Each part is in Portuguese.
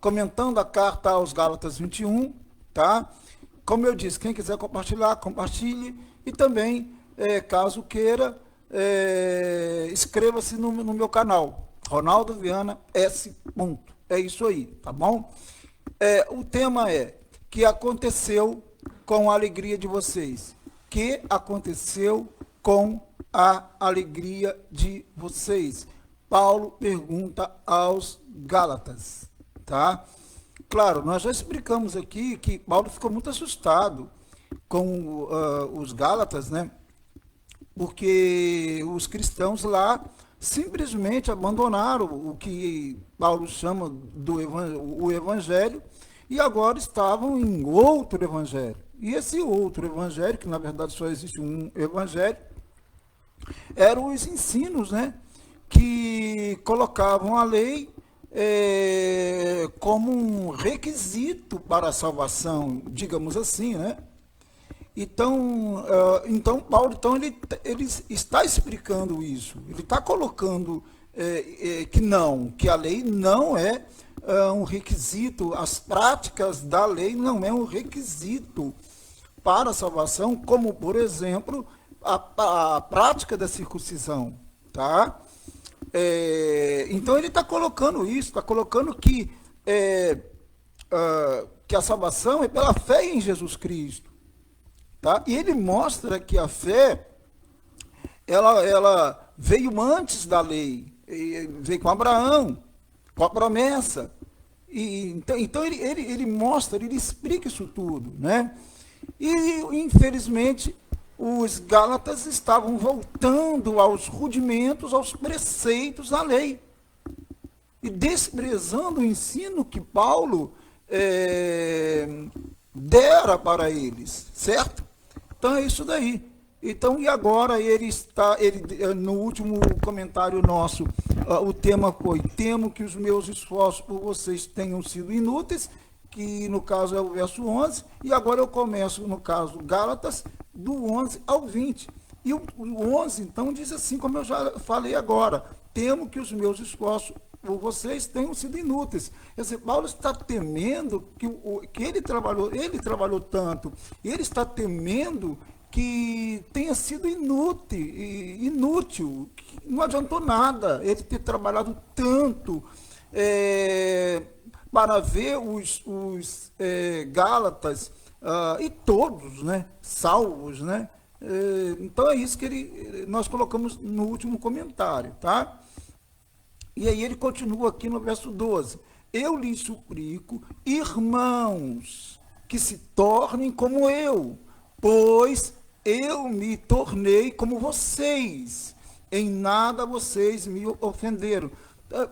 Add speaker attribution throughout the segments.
Speaker 1: comentando a carta aos Gálatas 21, tá? Como eu disse, quem quiser compartilhar, compartilhe. E também, caso queira, inscreva-se no meu canal, Ronaldo Viana S. É isso aí, tá bom? O tema é: que aconteceu com a alegria de vocês? Que aconteceu com a alegria de vocês? Paulo pergunta aos Gálatas, tá? Claro, nós já explicamos aqui que Paulo ficou muito assustado com os Gálatas, né? Porque os cristãos lá simplesmente abandonaram o que Paulo chama o evangelho e agora estavam em outro evangelho. E esse outro evangelho, que na verdade só existe um evangelho, eram os ensinos, né, que colocavam a lei como um requisito para a salvação, digamos assim, né? Então Paulo, ele está explicando isso. Ele está colocando que a lei não é um requisito, as práticas da lei não é um requisito para a salvação, como, por exemplo, a prática da circuncisão, tá? Então ele está colocando isso, está colocando que a salvação é pela fé em Jesus Cristo, tá? E ele mostra que a fé, ela veio antes da lei, veio com Abraão, com a promessa. Então ele mostra, ele explica isso tudo, né? E infelizmente os Gálatas estavam voltando aos rudimentos, aos preceitos da lei, e desprezando o ensino que Paulo dera para eles, certo? Então é isso daí. Então, e agora no último comentário nosso, o tema foi: temo que os meus esforços por vocês tenham sido inúteis, que no caso é o verso 11, e agora eu começo, no caso, Gálatas, do 11 ao 20. E o 11, então, diz assim, como eu já falei agora: temo que os meus esforços por vocês tenham sido inúteis. Quer dizer, Paulo está temendo que ele trabalhou tanto, ele está temendo que tenha sido inútil, que não adiantou nada ele ter trabalhado tanto para ver os Gálatas e todos, né, salvos, né? Então é isso que nós colocamos no último comentário, tá? E aí ele continua aqui no verso 12: eu lhes suplico, irmãos, que se tornem como eu, pois eu me tornei como vocês, em nada vocês me ofenderam.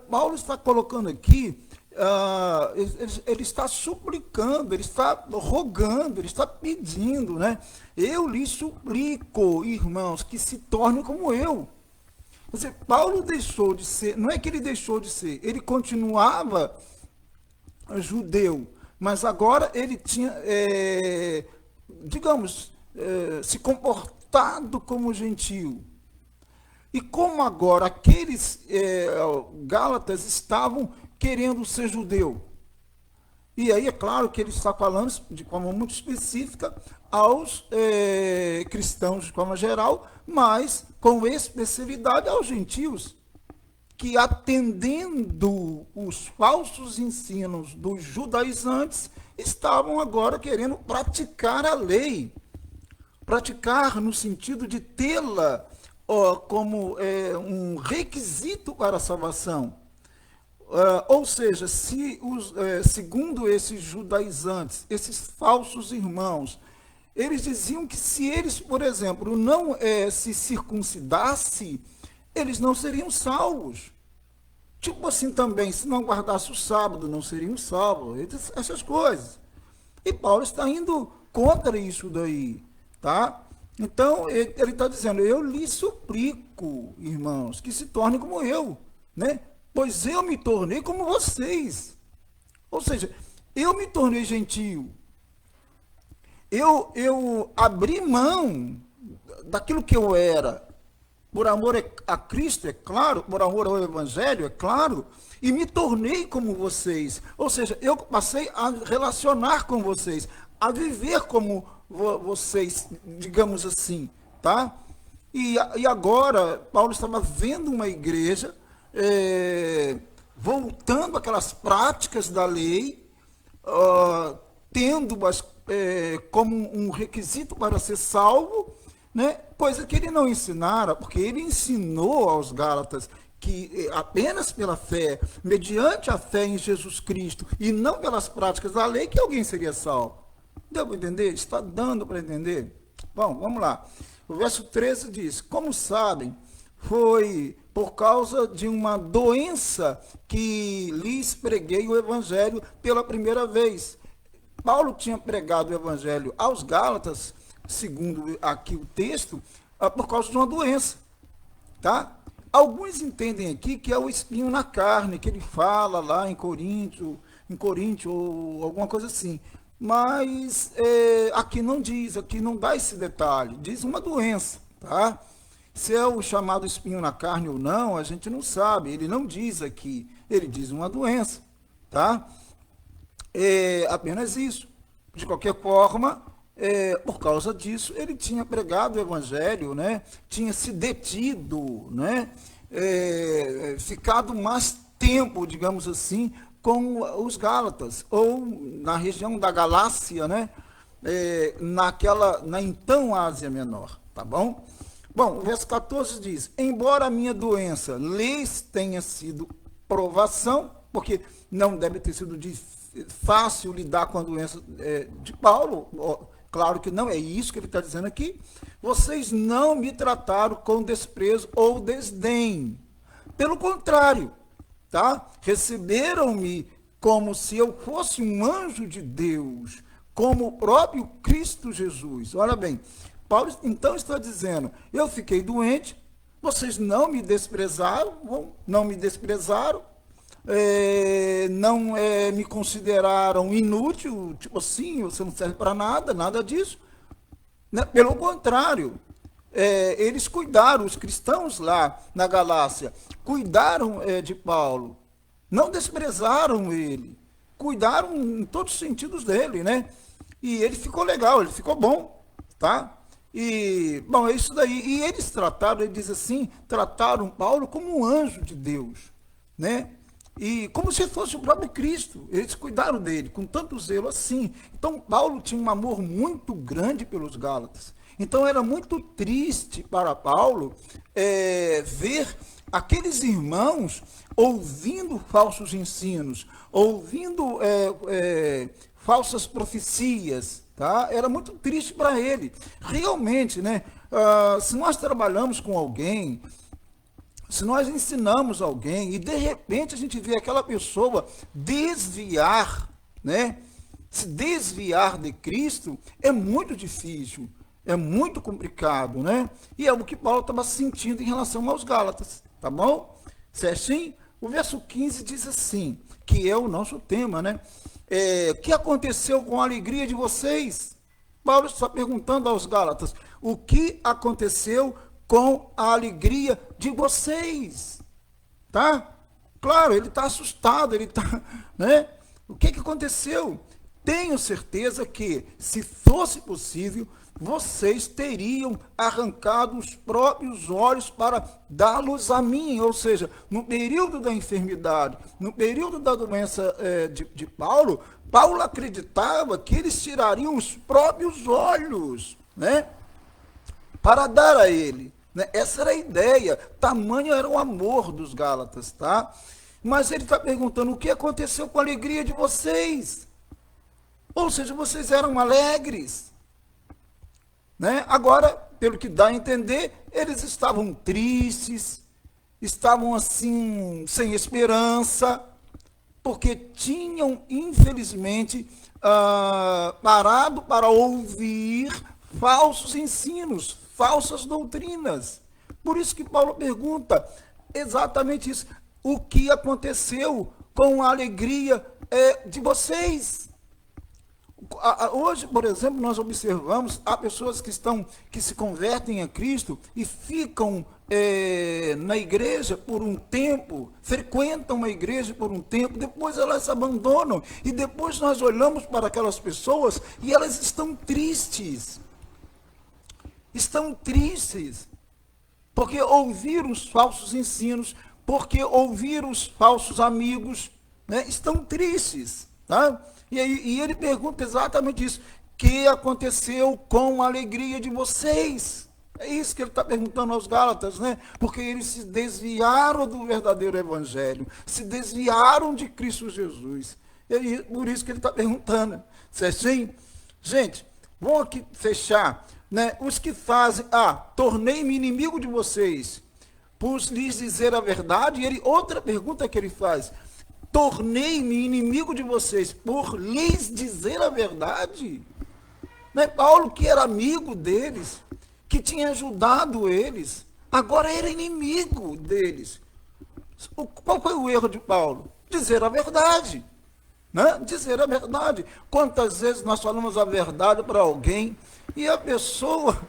Speaker 1: Paulo está colocando aqui, ele está suplicando, ele está rogando, ele está pedindo, né? Eu lhes suplico, irmãos, que se tornem como eu. Quer dizer, Paulo deixou de ser, não é que ele deixou de ser, ele continuava judeu, mas agora ele tinha, se comportado como gentio. E como agora aqueles Gálatas estavam querendo ser judeu. E aí é claro que ele está falando de forma muito específica aos cristãos de forma geral, mas com especialidade aos gentios, que atendendo os falsos ensinos dos judaizantes, estavam agora querendo praticar a lei. Praticar no sentido de tê-la como um requisito para a salvação. Ou seja, segundo esses judaizantes, esses falsos irmãos, eles diziam que se eles, por exemplo, não se circuncidassem, eles não seriam salvos. Tipo assim também, se não guardasse o sábado, não seriam salvos. Essas coisas. E Paulo está indo contra isso daí, tá? Então, ele está dizendo: eu lhes suplico, irmãos, que se tornem como eu, né? Pois eu me tornei como vocês. Ou seja, eu me tornei gentio. Eu abri mão daquilo que eu era. por amor a Cristo, é claro, por amor ao Evangelho, é claro, e me tornei como vocês. Ou seja, eu passei a relacionar com vocês, a viver como vocês, digamos assim, tá? E agora, Paulo estava vendo uma igreja voltando àquelas práticas da lei, tendo-as como um requisito para ser salvo, né? Coisa que ele não ensinara, porque ele ensinou aos Gálatas que apenas pela fé, mediante a fé em Jesus Cristo, e não pelas práticas da lei, que alguém seria salvo. Deu para entender? Está dando para entender? Bom, vamos lá. O verso 13 diz: como sabem, foi por causa de uma doença que lhes preguei o evangelho pela primeira vez. Paulo tinha pregado o evangelho aos Gálatas, segundo aqui o texto, por causa de uma doença, tá? Alguns entendem aqui que é o espinho na carne, que ele fala lá em Coríntio ou alguma coisa assim. Mas aqui não diz, aqui não dá esse detalhe, diz uma doença, tá? Se é o chamado espinho na carne ou não, a gente não sabe, ele não diz aqui, ele diz uma doença, tá? Apenas isso. De qualquer forma, por causa disso, ele tinha pregado o evangelho, né? Tinha se detido, né? Ficado mais tempo, digamos assim, com os Gálatas, ou na região da Galácia, né? Na então Ásia Menor, tá bom? Bom, o verso 14 diz: embora a minha doença lhes tenha sido provação, porque não deve ter sido fácil lidar com a doença de Paulo, claro que não, é isso que ele está dizendo aqui. Vocês não me trataram com desprezo ou desdém. Pelo contrário, tá? Receberam-me como se eu fosse um anjo de Deus, como o próprio Cristo Jesus. Olha bem, Paulo então está dizendo: eu fiquei doente, vocês não me desprezaram, não me consideraram inútil, tipo assim, você não serve para nada, nada disso. Né? Pelo contrário, eles cuidaram, os cristãos lá na Galácia, cuidaram de Paulo, não desprezaram ele, cuidaram em todos os sentidos dele, né? E ele ficou legal, ele ficou bom, tá? E, bom, é isso daí. E eles trataram, ele diz assim, trataram Paulo como um anjo de Deus, né? E como se fosse o próprio Cristo, eles cuidaram dele com tanto zelo assim. Então, Paulo tinha um amor muito grande pelos Gálatas. Então, era muito triste para Paulo ver aqueles irmãos ouvindo falsos ensinos, ouvindo falsas profecias, tá? Era muito triste para ele. Realmente, né? Se nós trabalhamos com alguém, se nós ensinamos alguém e de repente a gente vê aquela pessoa desviar, né? Se desviar de Cristo, é muito difícil, é muito complicado, né? E é o que Paulo estava sentindo em relação aos Gálatas, tá bom? Certinho? O verso 15 diz assim, que é o nosso tema, né? O que aconteceu com a alegria de vocês? Paulo está perguntando aos Gálatas, o que aconteceu com a alegria de vocês? Tá? Claro, ele está assustado, ele está, né? O que aconteceu? Tenho certeza que, se fosse possível, vocês teriam arrancado os próprios olhos para dá-los a mim. Ou seja, no período da enfermidade, no período da doença de Paulo, Paulo acreditava que eles tirariam os próprios olhos, né, para dar a ele. Né? Essa era a ideia, tamanho era o amor dos Gálatas, tá? Mas ele está perguntando, o que aconteceu com a alegria de vocês? Ou seja, vocês eram alegres. Né? Agora, pelo que dá a entender, eles estavam tristes, estavam assim, sem esperança, porque tinham, infelizmente, parado para ouvir falsos ensinos, falsas doutrinas. Por isso que Paulo pergunta exatamente isso. O que aconteceu com a alegria de vocês? Hoje, por exemplo, nós observamos, há pessoas que se convertem a Cristo e ficam na igreja por um tempo, frequentam uma igreja por um tempo, depois elas abandonam, e depois nós olhamos para aquelas pessoas e elas estão tristes, porque ouviram os falsos ensinos, porque ouviram os falsos amigos, né, estão tristes, tá? E ele pergunta exatamente isso: que aconteceu com a alegria de vocês? É isso que ele está perguntando aos Gálatas, né? Porque eles se desviaram do verdadeiro evangelho, se desviaram de Cristo Jesus. E por isso que ele está perguntando, certinho? Gente, vamos aqui fechar, né? Os que fazem, tornei-me inimigo de vocês, por lhes dizer a verdade. E outra pergunta que ele faz: tornei-me inimigo de vocês por lhes dizer a verdade? Né? Paulo, que era amigo deles, que tinha ajudado eles, agora era inimigo deles. Qual foi o erro de Paulo? Dizer a verdade. Né? Dizer a verdade. Quantas vezes nós falamos a verdade para alguém e a pessoa,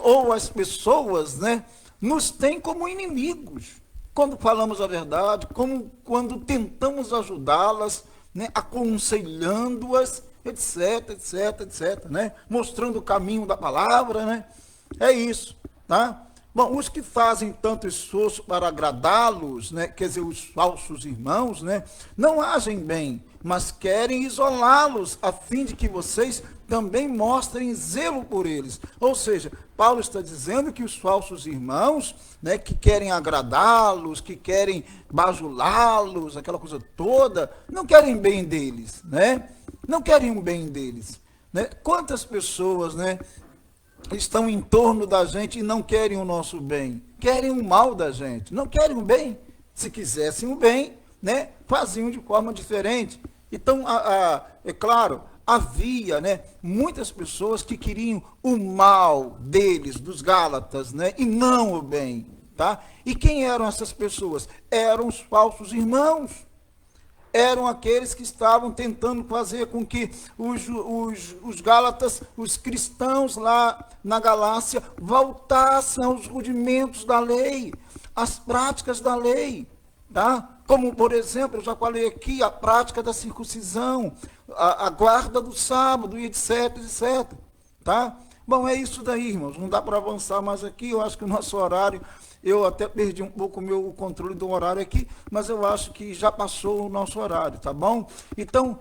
Speaker 1: ou as pessoas, né, nos têm como inimigos quando falamos a verdade, como quando tentamos ajudá-las, né, aconselhando-as, etc, etc, etc, né, mostrando o caminho da palavra, né? É isso, tá? Bom, os que fazem tanto esforço para agradá-los, né, quer dizer, os falsos irmãos, né, não agem bem, mas querem isolá-los, a fim de que vocês também mostrem zelo por eles. Ou seja, Paulo está dizendo que os falsos irmãos, né, que querem agradá-los, que querem bajulá-los, aquela coisa toda, não querem bem deles, né? Não querem o bem deles, né? Quantas pessoas, né, estão em torno da gente e não querem o nosso bem, querem o mal da gente, não querem o bem. Se quisessem o bem, né, faziam de forma diferente. Então, é claro, havia, né, muitas pessoas que queriam o mal deles, dos Gálatas, né, e não o bem, tá? E quem eram essas pessoas? Eram os falsos irmãos. Eram aqueles que estavam tentando fazer com que os Gálatas, os cristãos lá na Galácia, voltassem aos rudimentos da lei, às práticas da lei, tá? Como, por exemplo, eu já falei aqui, a prática da circuncisão, a guarda do sábado, e etc, etc, tá? Bom, é isso daí, irmãos, não dá para avançar mais aqui, eu acho que o nosso horário, eu até perdi um pouco o controle do horário aqui, mas eu acho que já passou o nosso horário, tá bom? Então,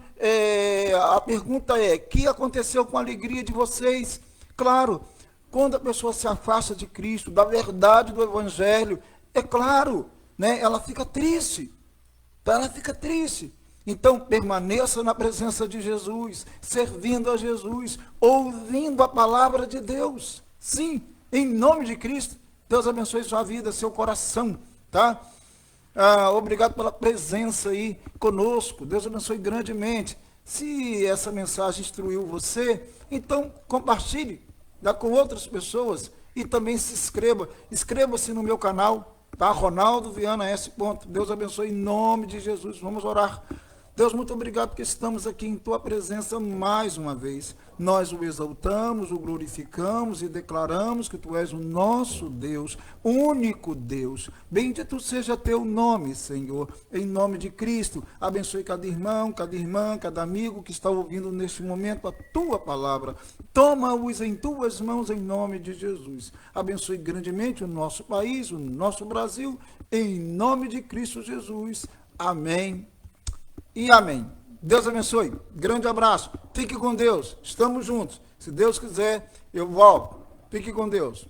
Speaker 1: a pergunta é: o que aconteceu com a alegria de vocês? Claro, quando a pessoa se afasta de Cristo, da verdade do Evangelho, é claro, né, ela fica triste, tá? Ela fica triste. Então, permaneça na presença de Jesus, servindo a Jesus, ouvindo a palavra de Deus. Sim, em nome de Cristo. Deus abençoe sua vida, seu coração, tá? Obrigado pela presença aí conosco. Deus abençoe grandemente. Se essa mensagem instruiu você, então compartilhe, dá com outras pessoas e também se inscreva. Inscreva-se no meu canal, tá? Ronaldo Viana S. Deus abençoe em nome de Jesus. Vamos orar. Deus, muito obrigado porque estamos aqui em Tua presença mais uma vez. Nós o exaltamos, o glorificamos e declaramos que Tu és o nosso Deus, único Deus. Bendito seja Teu nome, Senhor, em nome de Cristo. Abençoe cada irmão, cada irmã, cada amigo que está ouvindo neste momento a Tua palavra. Toma-os em Tuas mãos em nome de Jesus. Abençoe grandemente o nosso país, o nosso Brasil, em nome de Cristo Jesus. Amém. E amém. Deus abençoe. Grande abraço. Fique com Deus. Estamos juntos. Se Deus quiser, eu volto. Fique com Deus.